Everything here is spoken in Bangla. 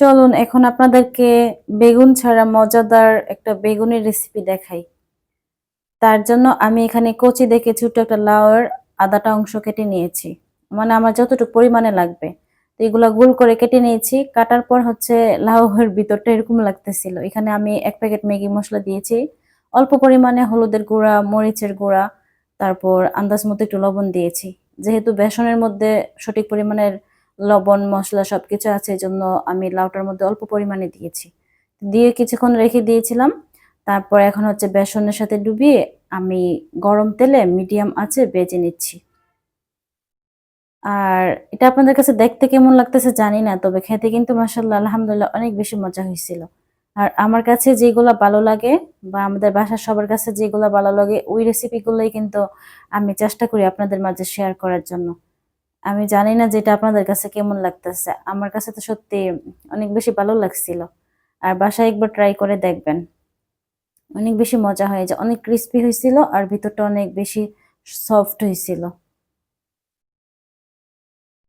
চলুন এখন আপনাদেরকে বেগুন ছাড়া মজাদার একটা বেগুনের রেসিপি দেখাই। তার জন্য আমি এখানে কচি দেখে ছোট্ট একটা লাউয়ের আধাটা অংশ কেটে নিয়েছি। মানে আমার যতটুকু পরিমাণে লাগবে। তো এগুলা গোল করে কেটে নিয়েছি। কাটার পর হচ্ছে লাউয়ের ভিতরটা এরকম লাগতেছিল। এখানে আমি ১ প্যাকেট ম্যাগি মসলা দিয়েছি। অল্প পরিমাণে হলুদের গুঁড়া, মরিচের গুঁড়া, তারপর আন্দাজ মতো একটু লবণ দিয়েছি। যেহেতু বেসনের মধ্যে সঠিক পরিমাণের লবণ, মসলা সবকিছু আছে এজন্য আমি লাউটার মধ্যে অল্প পরিমাণে দিয়েছি। দিয়ে কিছুক্ষণ রেখে দিয়েছিলাম। তারপর এখন হচ্ছে বেসনের সাথে ডুবিয়ে আমি গরম তেলে মিডিয়াম আঁচে ভেজে নিচ্ছি। আর এটা আপনাদের কাছে দেখতে কেমন লাগতেছে জানি না। তবে খেতে কিন্তু মাশাআল্লাহ আলহামদুলিল্লাহ অনেক বেশি মজা হইছিল। আর আমার কাছে যেগুলা ভালো লাগে বা আমাদের বাসার সবার কাছে যেগুলা ভালো লাগে ওই রেসিপি গুলোই কিন্তু আমি চেষ্টা করি আপনাদের মাঝে শেয়ার করার জন্য। আমি জানি না যে এটা আপনাদের কাছে কেমন লাগতেছে। আমার কাছে তো সত্যি অনেক বেশি ভালো লাগছিল। আর বাসায় একবার ট্রাই করে দেখবেন। অনেক বেশি মজা হয়ে যায়। অনেক ক্রিসপি হইছিল আর ভিতরটা অনেক বেশি সফট হইছিল।